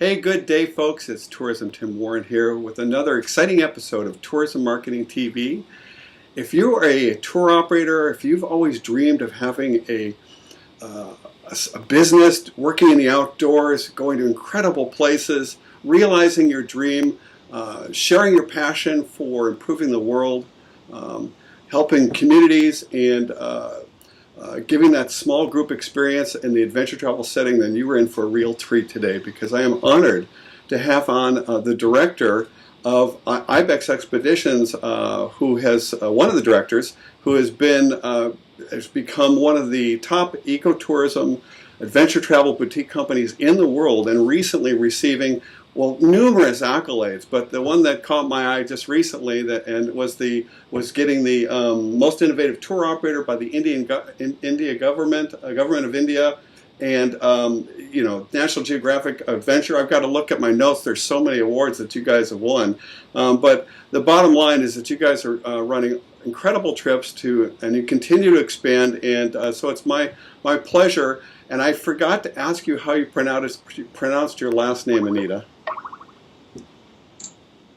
Hey, good day, folks. It's Tourism Tim Warren here with another exciting episode of Tourism Marketing TV. If you are a tour operator, if you've always dreamed of having uh, a business, working in the outdoors, going to incredible places, realizing your dream, sharing your passion for improving the world, helping communities, and giving that small group experience in the adventure travel setting, then you were in for a real treat today, because I am honored to have on the director of Ibex Expeditions, who has one of the directors who has become one of the top ecotourism adventure travel boutique companies in the world, and recently receiving numerous accolades, but the one that caught my eye just recently was getting the most innovative tour operator by the India government of India, and National Geographic Adventure. I've got to look at my notes. There's so many awards that you guys have won, but the bottom line is that you guys are running incredible trips and you continue to expand, and so it's my pleasure. And I forgot to ask you how you pronounced your last name, Anita.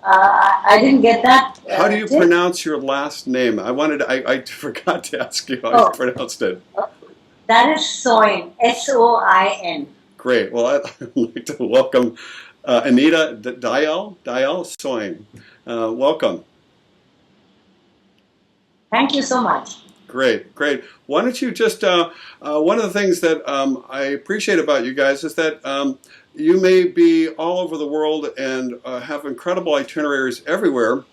I didn't get that. How do you pronounce your last name? I forgot to ask you how you pronounced it. That is Soin, S-O-I-N. Great. Well, I'd like to welcome Anita Dial Soin. Welcome. Thank you so much. Great. Why don't you just, one of the things that I appreciate about you guys is that you may be all over the world and have incredible itineraries everywhere,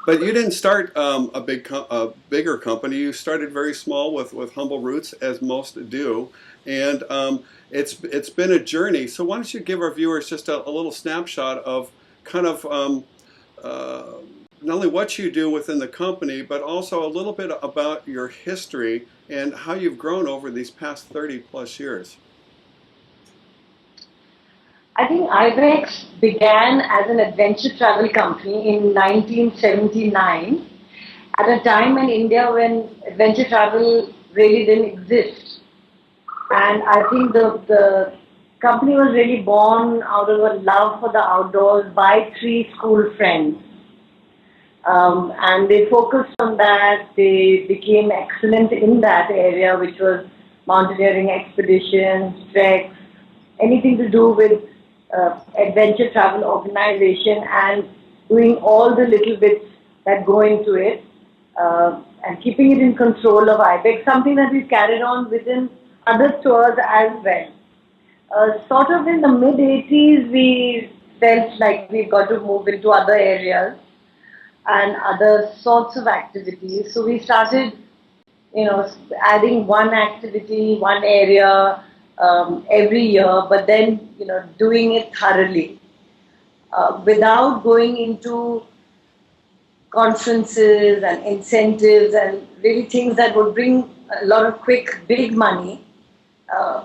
but you didn't start a bigger company. You started very small with humble roots, as most do, and it's been a journey. So why don't you give our viewers just a little snapshot of kind of not only what you do within the company, but also a little bit about your history and how you've grown over these past 30 plus years. I think Ibex began as an adventure travel company in 1979, at a time in India when adventure travel really didn't exist. And I think the company was really born out of a love for the outdoors by three school friends. And they focused on that. They became excellent in that area, which was mountaineering expeditions, treks, anything to do with adventure travel organization, and doing all the little bits that go into it, and keeping it in control of Ibex, something that we've carried on within other tours as well. Sort of in the mid-80s, we felt like we've got to move into other areas and other sorts of activities. So we started, adding one activity, one area every year, but then, doing it thoroughly, without going into conferences and incentives and really things that would bring a lot of quick, big money,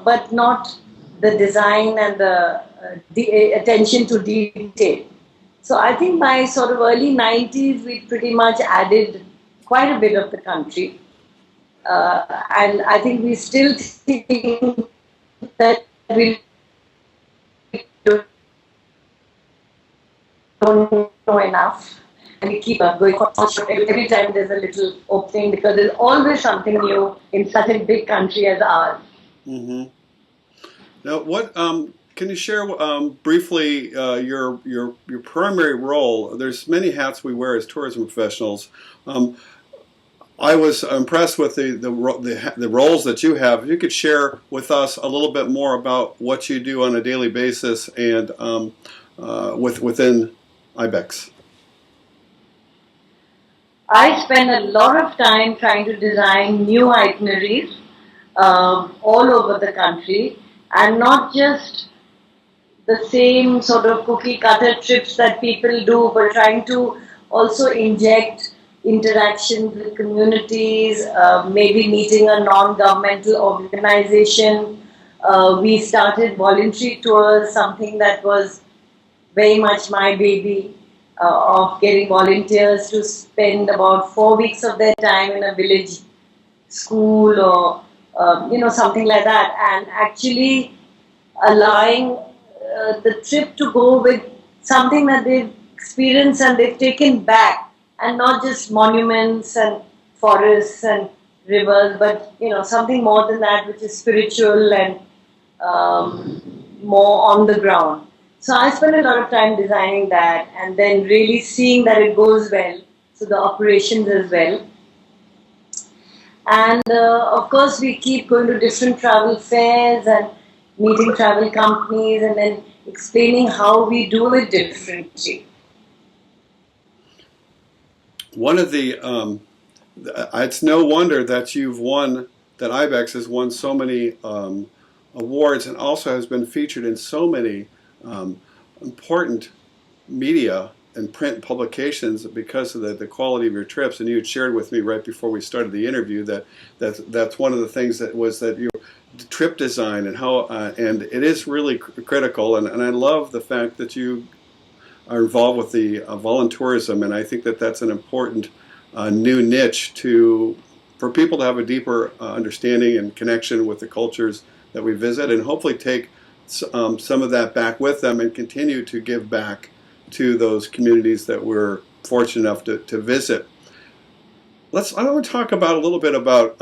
but not the design and the attention to detail. So I think by sort of early 90s, we pretty much added quite a bit of the country. And I think we still think that we don't know enough. And we keep going every time there's a little opening, because there's always something new in such a big country as ours. Mm-hmm. Now, can you share briefly your primary role? There's many hats we wear as tourism professionals. I was impressed with the roles that you have. If you could share with us a little bit more about what you do on a daily basis and within Ibex. I spend a lot of time trying to design new itineraries all over the country, and not just the same sort of cookie cutter trips that people do, but trying to also inject interactions with communities, maybe meeting a non-governmental organization. We started voluntary tours, something that was very much my baby, of getting volunteers to spend about 4 weeks of their time in a village school or something like that, and actually allowing the trip to go with something that they've experienced and they've taken back, and not just monuments and forests and rivers, but something more than that, which is spiritual and more on the ground. So I spend a lot of time designing that, and then really seeing that it goes well. So the operations as well. And of course, we keep going to different travel fairs and meeting travel companies and then explaining how we do it differently. One of the, it's no wonder that that Ibex has won so many awards and also has been featured in so many important media and print publications because of the quality of your trips. And you had shared with me right before we started the interview that's one of the things that was that your trip design and how and it is really critical. And I love the fact that you are involved with the voluntourism, and I think that that's an important new niche for people to have a deeper understanding and connection with the cultures that we visit, and hopefully take some of that back with them and continue to give back to those communities that we're fortunate enough to visit. I want to talk about a little bit about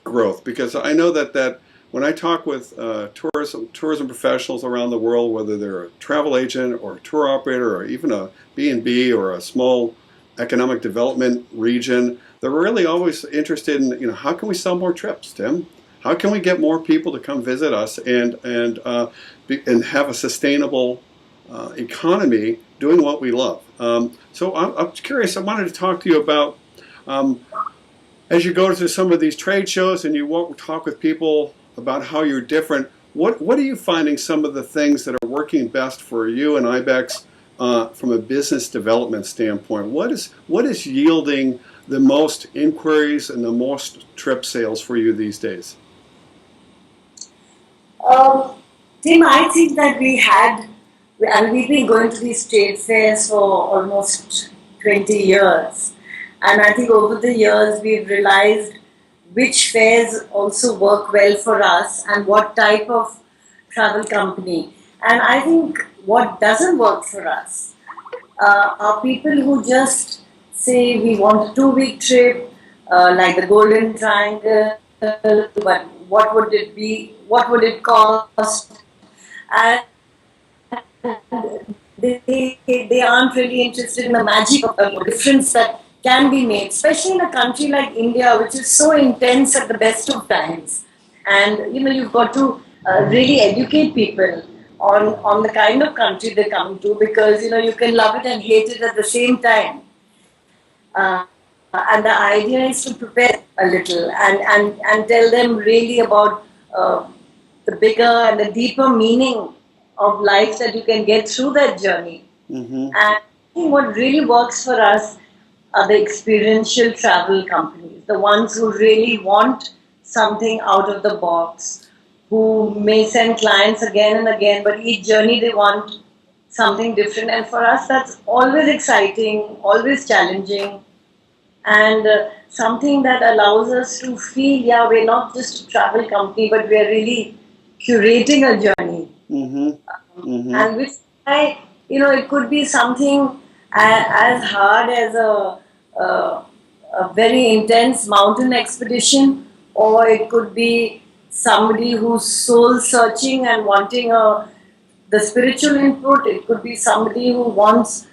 growth, because I know that when I talk with tourism professionals around the world, whether they're a travel agent or a tour operator or even a B&B or a small economic development region, they're really always interested in how can we sell more trips, Tim? How can we get more people to come visit us and have a sustainable economy doing what we love? So I'm curious. I wanted to talk to you about as you go to some of these trade shows and you talk with people about how you're different. What are you finding some of the things that are working best for you and Ibex from a business development standpoint? What is yielding the most inquiries and the most trip sales for you these days? Tim, I think that we've been going to these trade fairs for almost 20 years. And I think over the years we've realized which fairs also work well for us and what type of travel company. And I think what doesn't work for us are people who just say we want a 2-week trip, like the Golden Triangle, but what would it be? What would it cost? And they aren't really interested in the magic of the difference that can be made, especially in a country like India, which is so intense at the best of times. And you've got to really educate people on the kind of country they're coming to, because you can love it and hate it at the same time. And the idea is to prepare a little and tell them really about the bigger and the deeper meaning of life that you can get through that journey. Mm-hmm. And I think what really works for us are the experiential travel companies, the ones who really want something out of the box, who may send clients again and again, but each journey they want something different. And for us, that's always exciting, always challenging, and something that allows us to feel, yeah, we're not just a travel company, but we're really curating a journey. Mm-hmm. Mm-hmm. And which it could be something as hard as a very intense mountain expedition, or it could be somebody who's soul searching and wanting the spiritual input. It could be somebody who wants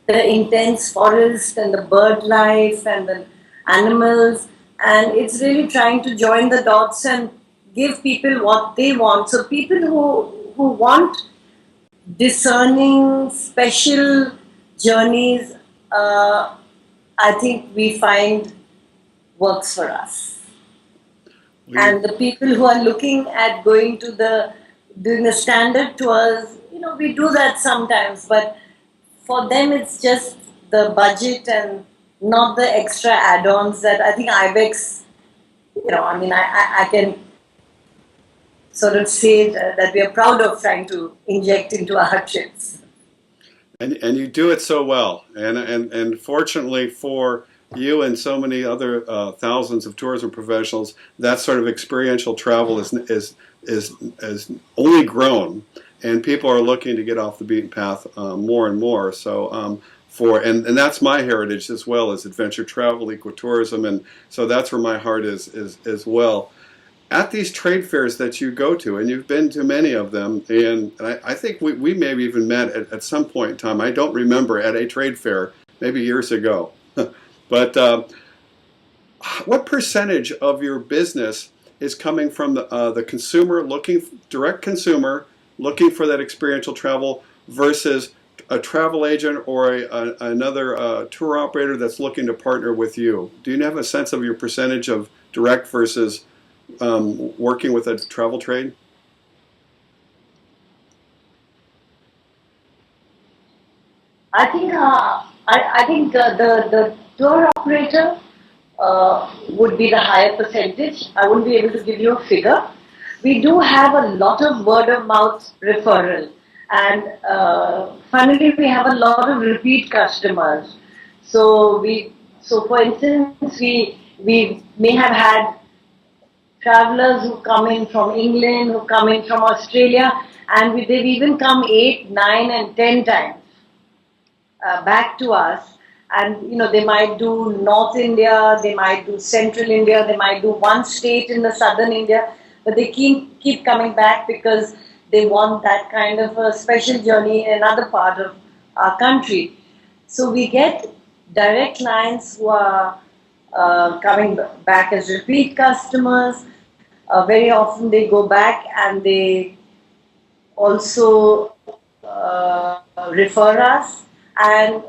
the intense forest and the bird life and the animals, and it's really trying to join the dots and give people what they want. So people who want discerning, special journeys, I think we find works for us. And the people who are looking at doing the standard tours, we do that sometimes, but for them it's just the budget and not the extra add-ons that I think Ibex, I can sort of say that we are proud of trying to inject into our trips. And you do it so well. And fortunately for you and so many other thousands of tourism professionals, that sort of experiential travel is only grown. and people are looking to get off the beaten path more and more. So and that's my heritage as well, as adventure travel, ecotourism, and so that's where my heart is as well. At these trade fairs that you go to, and you've been to many of them, and I think we maybe even met at some point in time. I don't remember, at a trade fair, maybe years ago. But what percentage of your business is coming from the consumer, direct consumer, looking for that experiential travel, versus a travel agent or another tour operator that's looking to partner with you? Do you have a sense of your percentage of direct versus working with a travel trade? I think the tour operator would be the higher percentage. I wouldn't be able to give you a figure. We do have a lot of word of mouth referral, and finally we have a lot of repeat customers. So for instance, we may have had travelers who come in from England, who come in from Australia, and they've even come 8, 9, and 10 times back to us. And they might do North India, they might do Central India, they might do one state in the Southern India, but they keep coming back because they want that kind of a special journey in another part of our country. So we get direct clients who are coming back as repeat customers. Very often they go back and they also refer us, and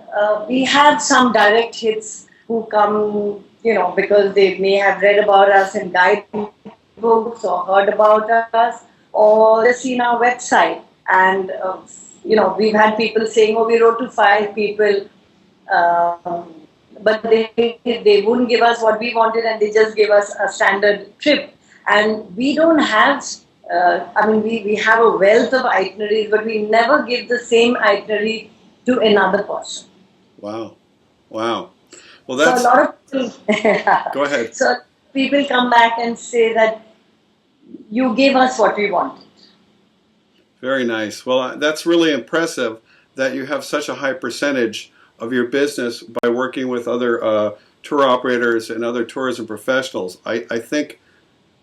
we have some direct hits who come, because they may have read about us in guidebooks or heard about us or just seen our website. And we've had people saying, "Oh, we wrote to 5 people." But they wouldn't give us what we wanted, and they just gave us a standard trip. And we don't have, we have a wealth of itineraries, but we never give the same itinerary to another person. Wow. Well, so a lot of people, go ahead. So people come back and say that you gave us what we wanted. Very nice. Well, that's really impressive that you have such a high percentage of your business by working with other tour operators and other tourism professionals. I think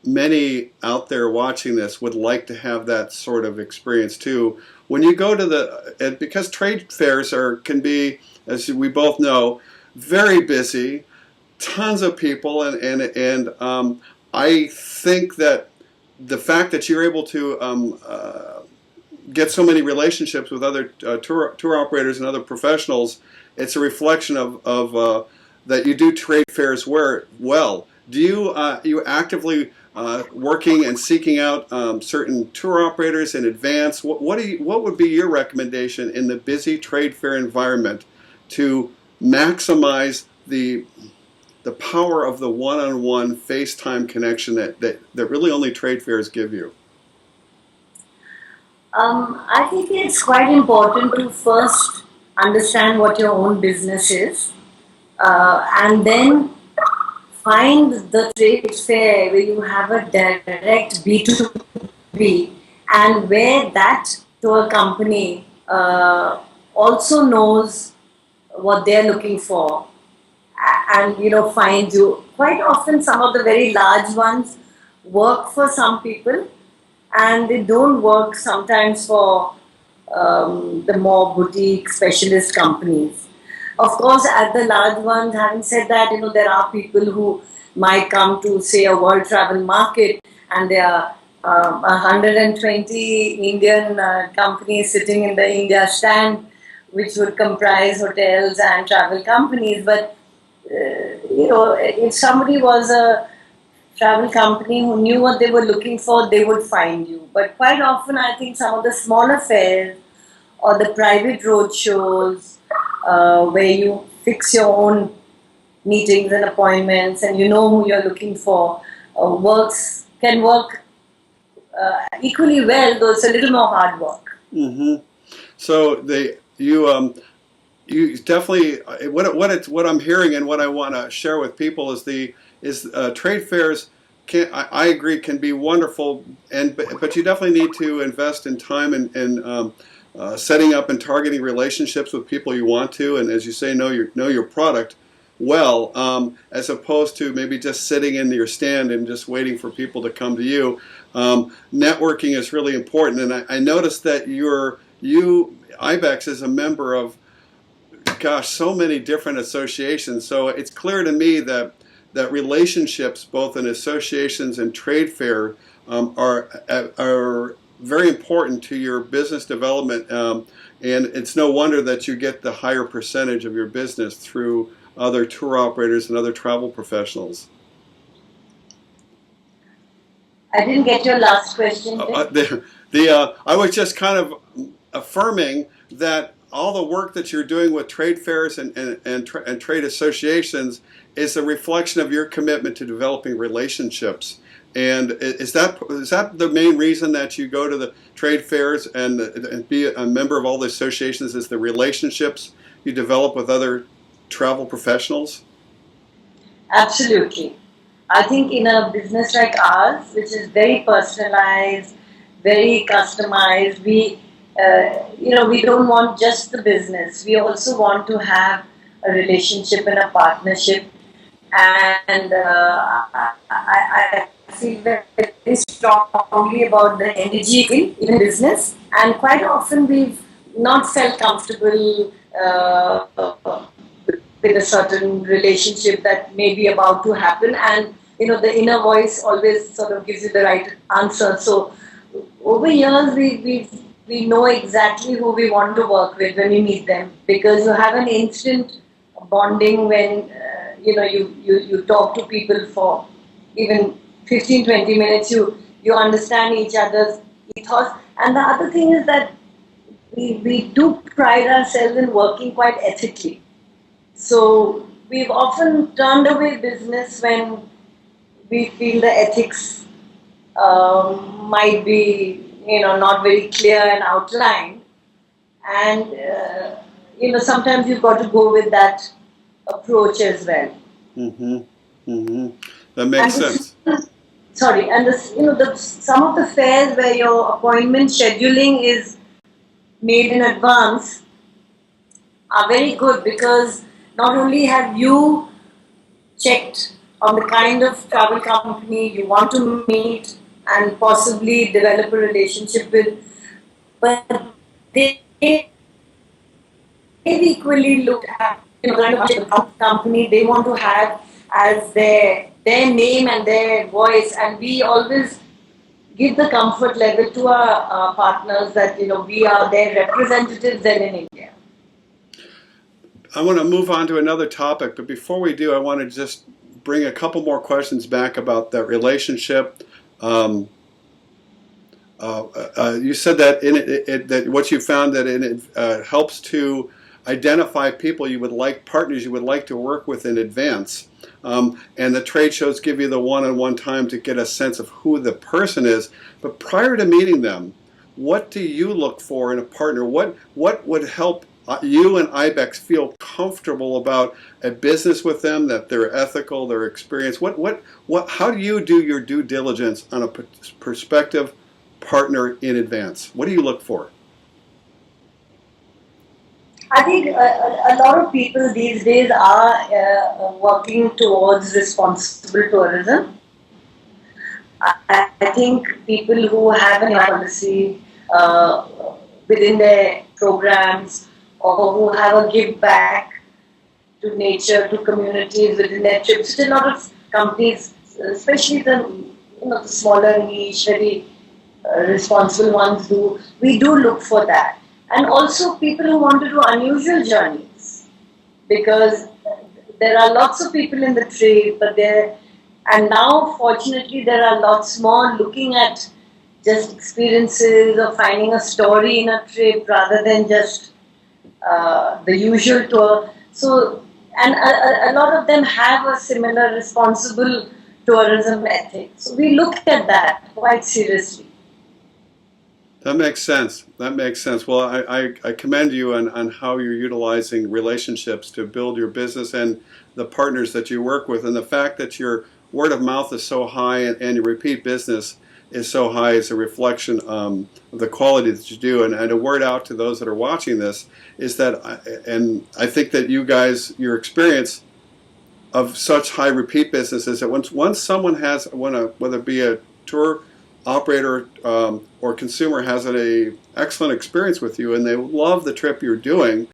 many out there watching this would like to have that sort of experience too. When you go to because trade fairs can be, as we both know, very busy, tons of people, and I think that the fact that you're able to get so many relationships with other tour operators and other professionals, it's a reflection of that you do trade fairs well. Do you actively working and seeking out certain tour operators in advance? What would be your recommendation in the busy trade fair environment to maximize the power of the one-on-one FaceTime connection that really only trade fairs give you? I think it's quite important to first understand what your own business is, and then find the trade fair where you have a direct B2B, and where that tour company also knows what they're looking for, and find you. Quite often some of the very large ones work for some people, and they don't work sometimes for the more boutique specialist companies. Of course, at the large ones, having said that, there are people who might come to, say, a world travel market, and there are 120 Indian companies sitting in the India stand, which would comprise hotels and travel companies. But, if somebody was a travel company who knew what they were looking for, they would find you. But quite often, I think some of the smaller fairs or the private road shows, where you fix your own meetings and appointments and you know who you're looking for, can work equally well, though it's a little more hard work. Mm-hmm. So you definitely, what I'm hearing and what I want to share with people is trade fairs I agree, can be wonderful, but you definitely need to invest in time and setting up and targeting relationships with people you want to, and as you say, know your product well, as opposed to maybe just sitting in your stand and just waiting for people to come to you. Networking is really important, and I noticed that Ibex is a member of, gosh, so many different associations. So it's clear to me that relationships, both in associations and trade fair, are very important to your business development. And it's no wonder that you get the higher percentage of your business through other tour operators and other travel professionals. I didn't get your last question. I was just kind of affirming that all the work that you're doing with trade fairs and trade associations is a reflection of your commitment to developing relationships. And is that the main reason that you go to the trade fairs and be a member of all the associations, is the relationships you develop with other travel professionals? Absolutely. I think in a business like ours, which is very personalized, very customized, we don't want just the business. We also want to have a relationship and a partnership. And I feel very strongly about the energy in business. And quite often we've not felt comfortable with a certain relationship that may be about to happen, and the inner voice always sort of gives you the right answer. So over years we know exactly who we want to work with when we meet them, because you have an instant bonding when you talk to people for even 15-20 minutes. You understand each other's ethos. And the other thing is that we do pride ourselves in working quite ethically. So we've often turned away business when we feel the ethics might be, not very clear and outlined. And, sometimes you've got to go with that approach as well. Mm-hmm. Mm-hmm. That makes sense. Sorry, and some of the fairs where your appointment scheduling is made in advance are very good, because not only have you checked on the kind of travel company you want to meet and possibly develop a relationship with, but they've equally looked at the kind of company they want to have as their name and their voice. And we always give the comfort level to our partners that we are their representatives then in India. I want to move on to another topic, but before we do, I want to just bring a couple more questions back about that relationship. You said that that what you found that it helps to identify people you would like, partners you would like to work with in advance. And the trade shows give you the one-on-one time to get a sense of who the person is. But prior to meeting them, what do you look for in a partner? What would help you and Ibex feel comfortable about a business with them, that they're ethical, they're experienced? How do you do your due diligence on a prospective partner in advance? What do you look for? I think a lot of people these days are working towards responsible tourism. I think people who have an policy within their programs, or who have a give back to nature, to communities within their trips. There are a lot of companies, especially the smaller niche, very responsible ones we do look for that. And also people who want to do unusual journeys, because there are lots of people in the trade, and now fortunately there are lots more looking at just experiences or finding a story in a trip rather than just the usual tour. So, and a lot of them have a similar responsible tourism ethic. So we look at that quite seriously. That makes sense. That makes sense. Well, I commend you on how you're utilizing relationships to build your business and the partners that you work with, and the fact that you're word of mouth is so high and your repeat business is so high is a reflection of the quality that you do. And a word out to those that are watching this is that, and I think that you guys, your experience of such high repeat business is that once someone has, whether it be a tour operator or consumer has a excellent experience with you and they love the trip you're doing,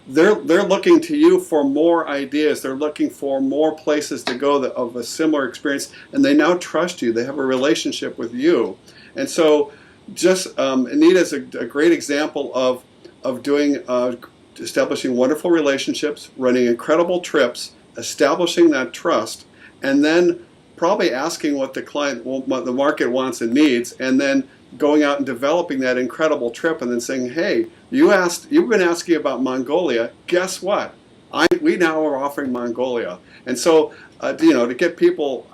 they're looking to you for more ideas. They're looking for more places to go of a similar experience, and they now trust you. They have a relationship with you, and so just Anita is a great example of doing establishing wonderful relationships, running incredible trips, establishing that trust, and then probably asking what the market wants and needs, and then going out and developing that incredible trip, and then saying, "Hey, you've been asking about Mongolia. Guess what? We now are offering Mongolia." And so, to get people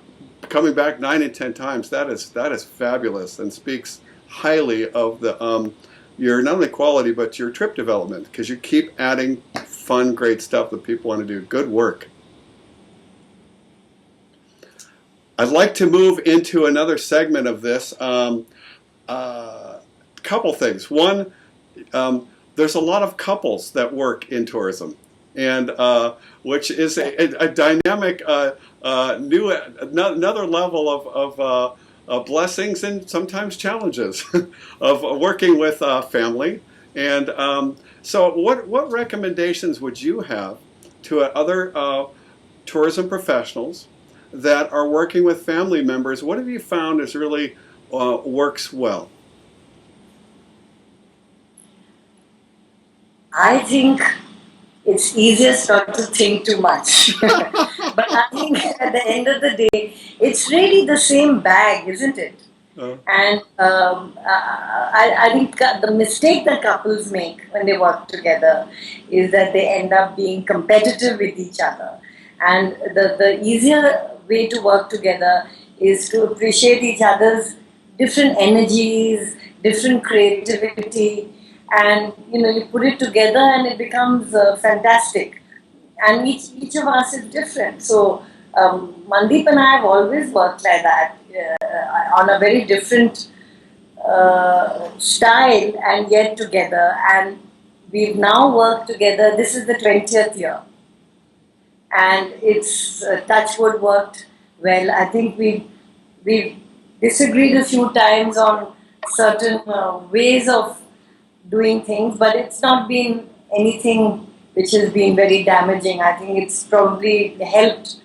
coming back 9 and 10 times, that is fabulous and speaks highly of your not only quality but your trip development, because you keep adding fun, great stuff that people want to do. Good work. I'd like to move into another segment of this. Couple things. One, there's a lot of couples that work in tourism, and which is a dynamic, another level of blessings and sometimes challenges of working with family. And so, what recommendations would you have to other tourism professionals that are working with family members? What have you found is really works well? I think it's easiest not to think too much. But I think at the end of the day, it's really the same bag, isn't it? And I think the mistake that couples make when they work together is that they end up being competitive with each other. And the easier way to work together is to appreciate each other's different energies, different creativity, and you put it together and it becomes fantastic. And each of us is different. So Mandeep and I have always worked like that, on a very different style, and yet together. And we've now worked together. This is the 20th year, and it's touchwood worked well. I think we've disagreed a few times on certain ways of doing things, but it's not been anything which has been very damaging. I think it's probably helped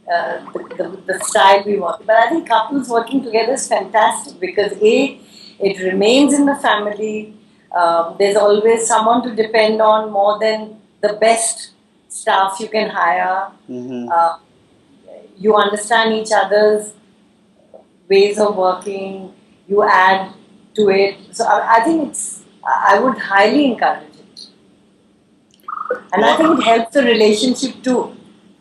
the style we work. But I think couples working together is fantastic because it remains in the family. There's always someone to depend on more than the best staff you can hire. Mm-hmm. You understand each other's ways of working. You add to it. So I think I would highly encourage it. And I think it helps the relationship too.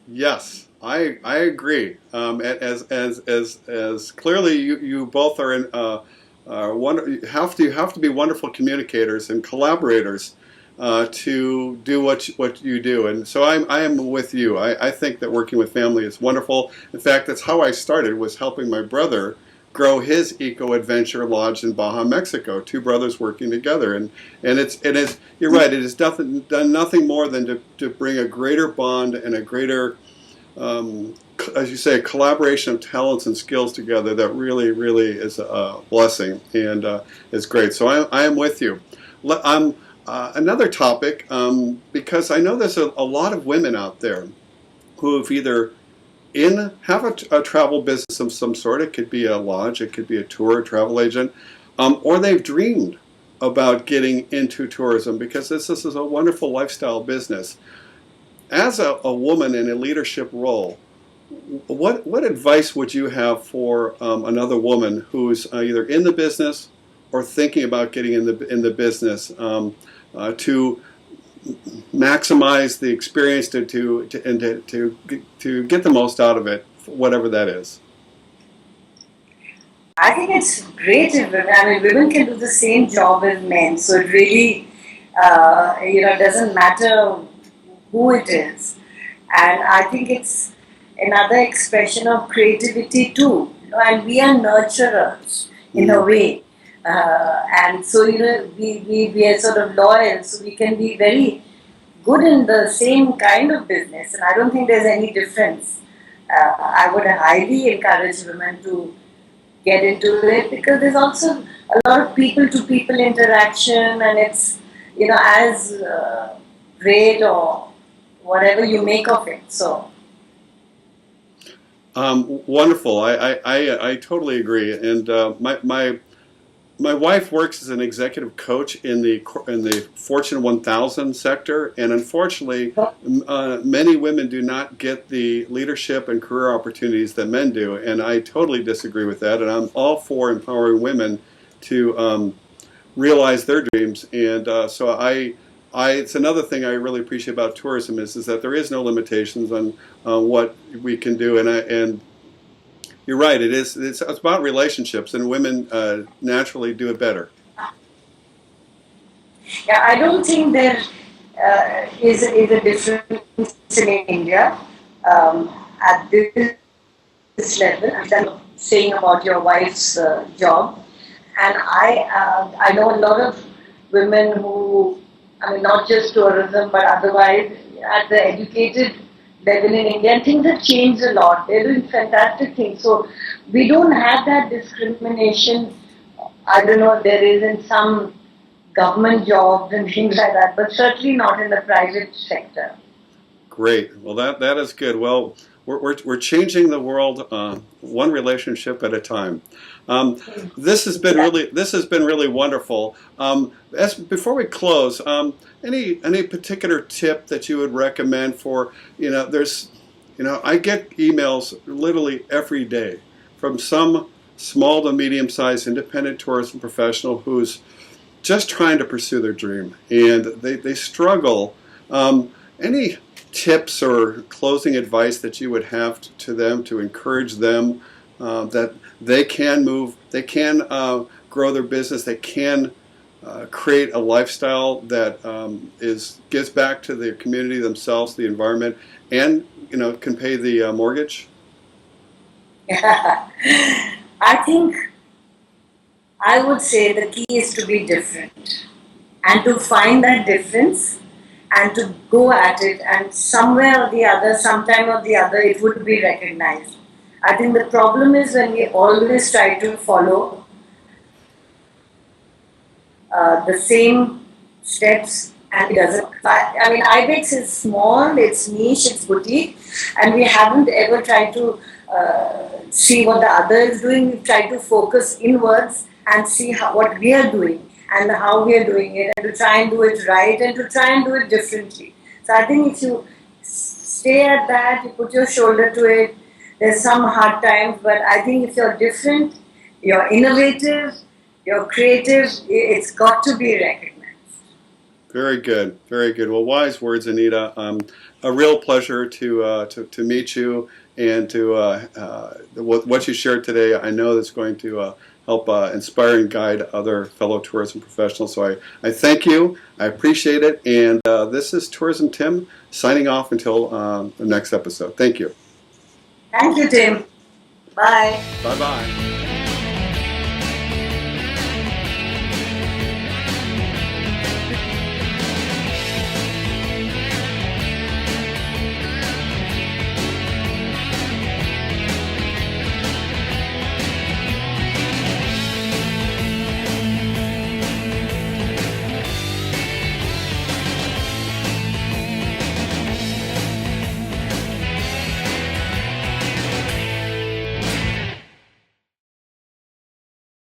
Yes, I agree. As clearly you both are in you have to be wonderful communicators and collaborators to do what you do. And so I am with you. I think that working with family is wonderful. In fact, that's how I started, was helping my brother grow his eco-adventure lodge in Baja, Mexico. Two brothers working together, and it is you're right. It has done nothing more than to bring a greater bond and a greater, as you say, a collaboration of talents and skills together that really, really is a blessing, and is great. So I am with you. Another topic, because I know there's a lot of women out there who have either have a travel business of some sort. It could be a lodge, it could be a tour, a travel agent, or they've dreamed about getting into tourism because this is a wonderful lifestyle business. As a woman in a leadership role, what advice would you have for another woman who's either in the business or thinking about getting in the business to maximize the experience to get the most out of it, whatever that is? I think it's great if women can do the same job as men. So it really doesn't matter who it is. And I think it's another expression of creativity too. And we are nurturers in a way. And so, we are sort of loyal, so we can be very good in the same kind of business. And I don't think there's any difference. I would highly encourage women to get into it because there's also a lot of people to people interaction, and it's, as great or whatever you make of it. So Wonderful. I totally agree. And my wife works as an executive coach in the Fortune 1000 sector, and unfortunately, many women do not get the leadership and career opportunities that men do. And I totally disagree with that. And I'm all for empowering women to realize their dreams. And it's another thing I really appreciate about tourism is that there is no limitations on what we can do. And you're right. It's about relationships, and women naturally do it better. yeah, I don't think there is a difference in India at this level. I'm saying about your wife's job, and I know a lot of women who, I mean, not just tourism but otherwise at the educated level in India, and things have changed a lot. They're doing fantastic things. So we don't have that discrimination. I don't know if there is in some government jobs and things like that, but certainly not in the private sector. Great. Well, that is good. Well, we're changing the world one relationship at a time. This has been really wonderful. Before we close, any particular tip that you would recommend for I get emails literally every day from some small to medium sized independent tourism professional who's just trying to pursue their dream, and they struggle. Any tips or closing advice that you would have to them to encourage them that they can move, they can grow their business, they can create a lifestyle that gives back to the community themselves, the environment, and can pay the mortgage? Yeah. I think I would say the key is to be different and to find that difference and to go at it, and somewhere or the other, sometime or the other, it would be recognized. I think the problem is when we always try to follow the same steps and it doesn't. I mean, Ibex is small, it's niche, it's boutique, and we haven't ever tried to see what the other is doing. We've tried to focus inwards and see what we are doing and how we are doing it, and to try and do it right and to try and do it differently. So I think if you stay at that, you put your shoulder to it, there's some hard times, but I think if you're different, you're innovative, you're creative, it's got to be recognized. Very good, very good. Well, wise words, Anita. A real pleasure to meet you, and to what you shared today. I know that's going to help inspire and guide other fellow tourism professionals. So I thank you. I appreciate it. And this is Tourism Tim signing off until the next episode. Thank you. Thank you, Tim. Bye. Bye-bye.